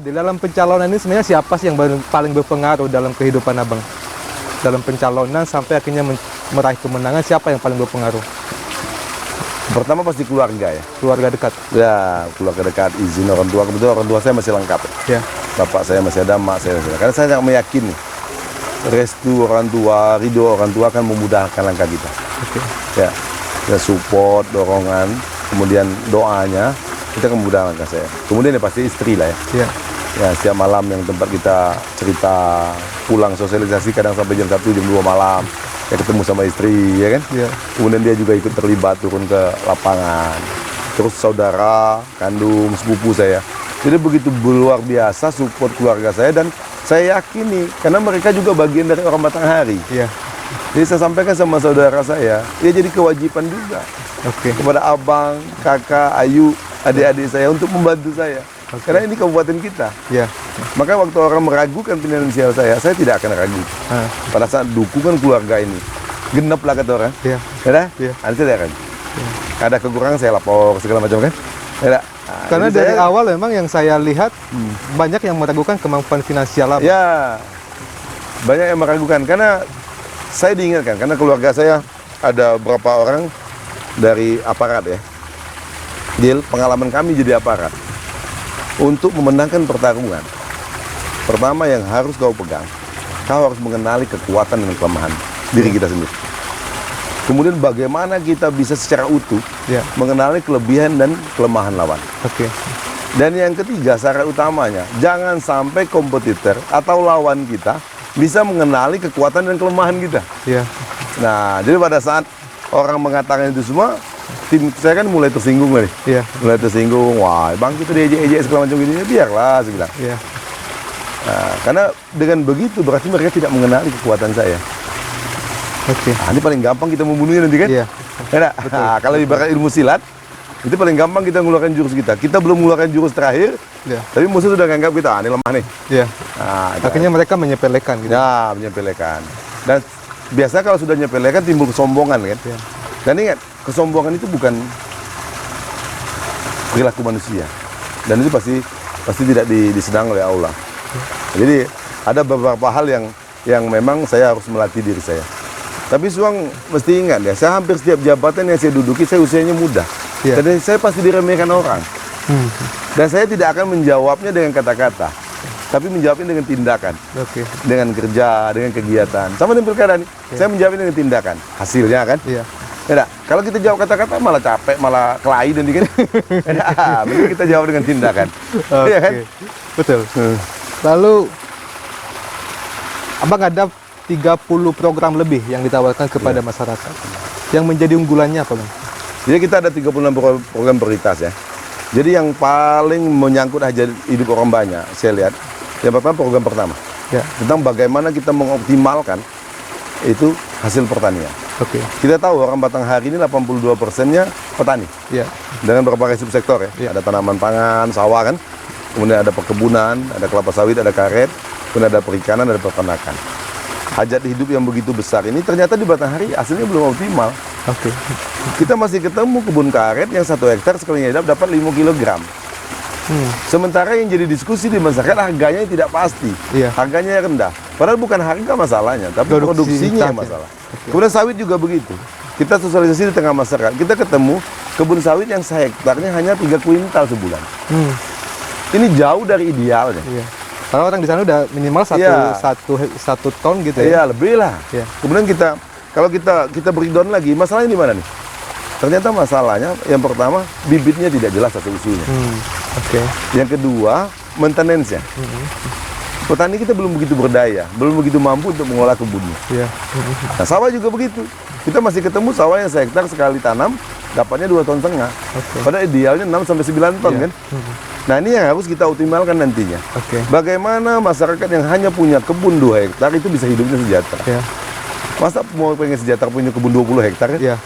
di dalam pencalonan ini sebenarnya siapa sih yang paling berpengaruh dalam kehidupan abang? Dalam pencalonan sampai akhirnya meraih kemenangan, siapa yang paling berpengaruh? Pertama pasti keluarga ya. Keluarga dekat. Ya, keluarga dekat, izin orang tua. Kebetulan orang tua saya masih lengkap. Ya. Bapak saya masih ada, mak saya masih ada. Karena saya sangat meyakini restu orang tua, ridho orang tua akan memudahkan langkah kita. Oke. Ya, support, dorongan, kemudian doanya, kita akan memudahkan langkah saya. Kemudian ya pasti istri lah ya. Ya. Ya, setiap malam yang tempat kita cerita, pulang sosialisasi kadang sampai jam 1, jam 2 malam. Ya ketemu sama istri, ya kan? Ya. Kemudian dia juga ikut terlibat turun ke lapangan. Terus saudara, kandung, sepupu saya. Jadi begitu luar biasa support keluarga saya dan saya yakini karena mereka juga bagian dari orang Batanghari. Ya. Jadi saya sampaikan sama saudara saya, ya jadi kewajiban juga Oke. kepada abang, kakak, Ayu, adik-adik saya untuk membantu saya. Karena ini kabupaten kita. Ya. Maka waktu orang meragukan finansial saya tidak akan ragu. Pada saat dukungan keluarga ini, genap lah kata orang. Ya. Ya, Ya. nanti tidak akan. Ada kekurangan saya lapor segala macam kan. Ya, Karena jadi dari saya- awal memang yang saya lihat banyak yang meragukan kemampuan finansial abang. Ya, banyak yang meragukan karena saya diingatkan karena keluarga saya ada beberapa orang dari aparat ya. Jadi pengalaman kami jadi aparat untuk memenangkan pertarungan. Pertama yang harus kau pegang, kau harus mengenali kekuatan dan kelemahan diri kita sendiri. Kemudian bagaimana kita bisa secara utuh Ya. mengenali kelebihan dan kelemahan lawan. Oke. Dan yang ketiga, syarat utamanya, jangan sampai kompetitor atau lawan kita bisa mengenali kekuatan dan kelemahan kita. Ya. Nah, jadi pada saat orang mengatakan itu semua, tim saya kan mulai tersinggung nih. Ya. Mulai tersinggung, wah bang kita diejek-ejek segala macam gini, ya biarlah, saya bilang. Ya. Nah, karena dengan begitu berarti mereka tidak mengenali kekuatan saya. Oke. Nah, ini paling gampang kita membunuhnya nanti kan? Iya. Ya, nah, kalau ibarat ilmu silat, itu paling gampang kita mengeluarkan jurus kita. Kita belum mengeluarkan jurus terakhir, Ya. tapi musuh sudah menganggap kita, ini lemah nih. Ya. Nah, itu Akhirnya mereka menyepelekan gitu. ya, menyepelekan. Dan biasa kalau sudah menyepelekan timbul kesombongan kan? Ya. Dan ingat, kesombongan itu bukan perilaku manusia. Dan itu pasti tidak disenang oleh Allah. Jadi ada beberapa hal yang memang saya harus melatih diri saya. Tapi Suang mesti ingat ya, saya hampir setiap jabatan yang saya duduki, saya usianya muda. Ya. Dan saya pasti diremehkan orang. Dan saya tidak akan menjawabnya dengan kata-kata, tapi menjawabnya dengan tindakan. Oke. Dengan kerja, dengan kegiatan. Sama dengan pilkada nih, saya menjawabnya dengan tindakan. Hasilnya kan? Iya. Ya, kalau kita jawab kata-kata malah capek, malah kelahi dan dikit. Mending kita jawab dengan tindakan. Oke. Iya kan? Betul. Lalu abang ada 30 program lebih yang ditawarkan kepada masyarakat. Yang menjadi unggulannya apa, Bang? Jadi kita ada 36 program prioritas ya. Jadi yang paling menyangkut hajat hidup orang banyak, saya lihat, yang pertama program pertama. Ya. Tentang bagaimana kita mengoptimalkan itu hasil pertanian. Oke. Kita tahu orang Batanghari ini 82%-nya petani. Ya. Dengan berbagai subsektor ya. Iya. Ada tanaman pangan, sawah kan. Kemudian ada perkebunan, ada kelapa sawit, ada karet, kemudian ada perikanan, ada peternakan. Hajat hidup yang begitu besar ini ternyata di Batanghari hasilnya belum optimal. Oke. Kita masih ketemu kebun karet yang 1 hektar sekalinya hidup dapat 5 kilogram. Sementara yang jadi diskusi di masyarakat harganya tidak pasti. Iya. Harganya rendah. Padahal bukan harga masalahnya, tapi produksinya yang masalah. Kemudian sawit juga begitu. Kita sosialisasi di tengah masyarakat. Kita ketemu kebun sawit yang sehektarnya hanya 3 kuintal sebulan. Ini jauh dari idealnya. Iya. Kalau orang di sana udah minimal Iya. satu ton gitu ya. Iya, lebih lah. Iya. Kemudian kalau kita breakdown lagi, masalahnya di mana nih? Ternyata masalahnya yang pertama bibitnya tidak jelas asal usulnya. Oke. Yang kedua, maintenance-nya. Petani kita belum begitu berdaya, belum begitu mampu untuk mengolah kebunnya. Iya. Nah, sawah juga begitu. Kita masih ketemu sawah yang sehektar sekali tanam dapatnya 2,5 ton. Oke. Padahal idealnya 6 sampai 9 ton Iya. kan. Nah, ini yang harus kita optimalkan nantinya. Oke. Bagaimana masyarakat yang hanya punya kebun 2 hektar itu bisa hidupnya sejahtera. Iya. Masa mau pengen sejahtera punya kebun 20 hektar kan? Iya.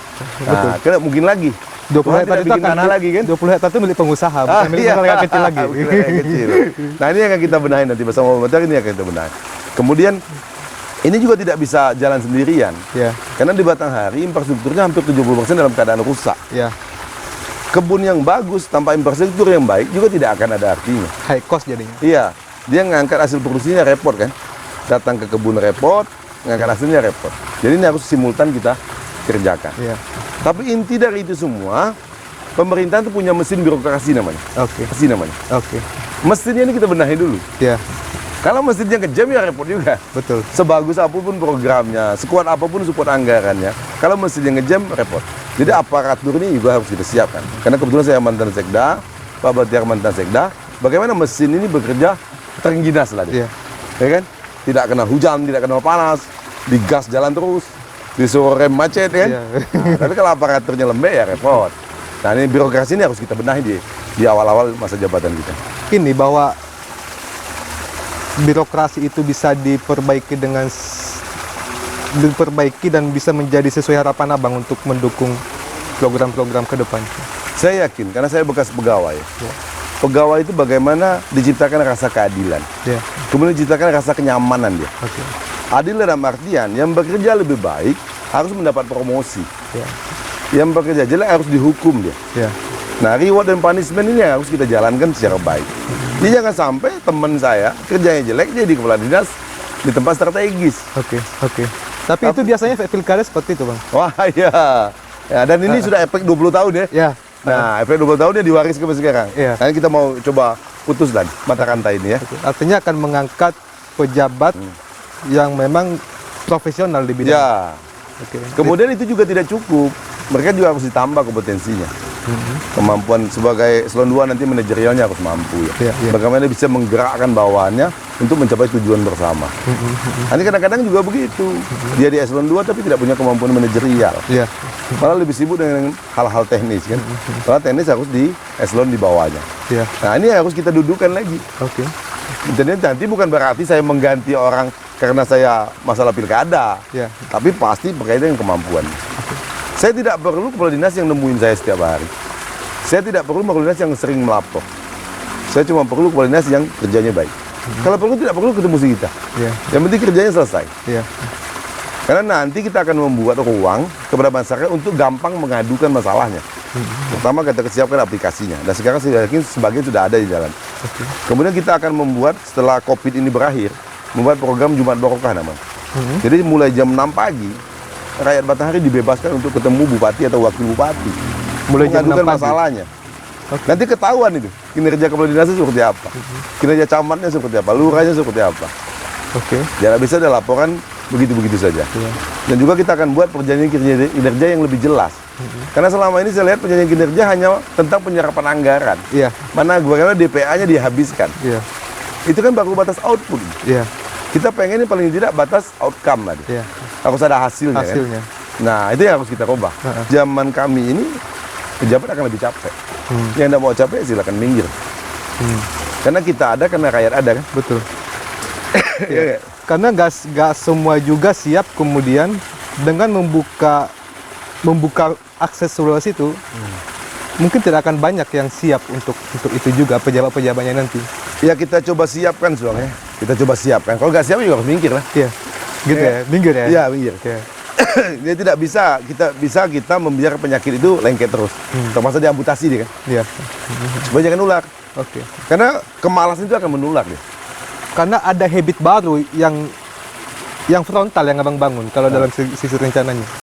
Nah, kena mungkin lagi. 20 Tuhan hektar tidak itu bikin akan tanah lagi kan? 20 hektar itu milik pengusaha, bukan milik iya. masyarakat kecil lagi. Bukan rakyat kecil. Nah, ini yang akan kita benahi nanti bersama pemerintah, ini yang akan kita benahi. Kemudian ini juga tidak bisa jalan sendirian. Iya. Karena di Batanghari infrastrukturnya hampir 70% dalam keadaan rusak. Iya. kebun yang bagus tanpa infrastruktur yang baik juga tidak akan ada artinya. High cost jadinya. Iya, dia ngangkat hasil produksinya repot kan. Datang ke kebun repot, ngangkat hasilnya repot. Jadi ini harus simultan kita kerjakan. Iya. Tapi inti dari itu semua, pemerintah itu punya mesin birokrasi namanya. Oke. Mesin namanya. Oke. Mesinnya ini kita benahi dulu. Iya, Kalau mesinnya kejam ya repot juga. betul. Sebagus apapun programnya, sekuat apapun support anggarannya, kalau mesinnya ngejam repot. Jadi aparatur ini juga harus kita siapkan. Karena kebetulan saya mantan sekda, Pak Batiar mantan sekda, bagaimana mesin ini bekerja terengginas lah dia. Iya. Ya kan? Tidak kena hujan, tidak kena panas, digas jalan terus, disuruh rem macet kan? Iya. Nah, tapi kalau aparaturnya lembek ya repot. Nah ini birokrasi ini harus kita benahi di awal-awal masa jabatan kita. Ini bahwa birokrasi itu bisa diperbaiki diperbaiki dan bisa menjadi sesuai harapan Abang untuk mendukung program-program ke depan. Saya yakin, karena saya bekas pegawai. Pegawai itu bagaimana diciptakan rasa keadilan. Ya. Kemudian diciptakan rasa kenyamanan dia. Oke. Adil dalam artian, yang bekerja lebih baik harus mendapat promosi. Ya. Yang bekerja jelek harus dihukum dia. Ya. Nah, reward dan punishment ini yang harus kita jalankan secara baik. Jadi jangan sampai teman saya kerjanya jelek jadi kepala dinas di tempat strategis. Oke. Oke. Tapi itu biasanya pilkada seperti itu, Bang. Wah iya. Ya, dan ini sudah efek 20 tahun ya. Ya. Nah, efek 20 tahunnya diwaris ke sekarang. Iya. Nah, kita mau coba putus dan mata rantai ini ya. Artinya akan mengangkat pejabat yang memang profesional di bidang. Ya. Oke. Kemudian itu juga tidak cukup. Mereka juga harus ditambah kompetensinya. Kemampuan sebagai eselon 2 nanti manajerialnya harus mampu ya. Iya, iya. Bagaimana bisa menggerakkan bawahannya untuk mencapai tujuan bersama. Nah, ini kadang-kadang juga begitu. Dia di eselon 2 tapi tidak punya kemampuan manajerial. Iya. Malah lebih sibuk dengan hal-hal teknis kan. Karena teknis harus di eselon di bawahnya. Iya. Nah, ini harus kita dudukan lagi. Oke. Jadi nanti bukan berarti saya mengganti orang karena saya masalah pilkada. Iya. Tapi pasti berkaitan dengan kemampuan. Saya tidak perlu kepala dinas yang nemuin saya setiap hari. Saya tidak perlu kepala dinas yang sering melapor. Saya cuma perlu kepala dinas yang kerjanya baik. Kalau perlu tidak perlu ketemu kita. Iya. Yang penting kerjanya selesai. Iya. Karena nanti kita akan membuat ruang kepada masyarakat untuk gampang mengadukan masalahnya. Pertama kita siapkan aplikasinya. Dan sekarang saya yakin sebagian sudah ada di jalan. Kemudian kita akan membuat setelah COVID ini berakhir, membuat program Jumat Barokah namanya. Jadi mulai jam 6 pagi, rakyat Batanghari dibebaskan untuk ketemu bupati atau wakil bupati. Mulai jam 6 mengadukan pagi? masalahnya. Nanti ketahuan itu kinerja kepala dinasnya seperti apa, kinerja camatnya seperti apa, lurahnya seperti apa. Oke. Jangan bisa ada laporan begitu-begitu saja. Iya. Dan juga kita akan buat perjanjian kinerja yang lebih jelas. Karena selama ini saya lihat perjanjian kinerja hanya tentang penyerapan anggaran. Iya. Mana bagaimana DPA-nya dihabiskan. Iya. Itu kan baru batas output. Iya. Kita pengen ini paling tidak batas outcome tadi. Iya. Harus ada hasilnya. Hasilnya. Kan? Nah, itu yang harus kita rubah. Zaman kami ini pejabat akan lebih capek. Yang tidak mau capek silakan minggir. Karena kita ada, karena rakyat ada kan. Betul. Iya. Karena gak semua juga siap kemudian dengan membuka akses luas itu, mungkin tidak akan banyak yang siap untuk itu juga pejabat-pejabatnya nanti. Ya kita coba siapkan Suang ya. Kita coba siapkan. Kalau nggak siap juga harus minggir lah. Iya. Gitu Iya. ya, minggir ya. Iya, minggir. Oke. Dia tidak bisa kita membiarkan penyakit itu lengket terus. Termasuk diamputasi dia kan. Iya. Supaya jangan nular. Oke. Karena kemalasan itu akan menular dia. Karena ada habit baru yang frontal yang Abang bangun kalau dalam sisi rencananya.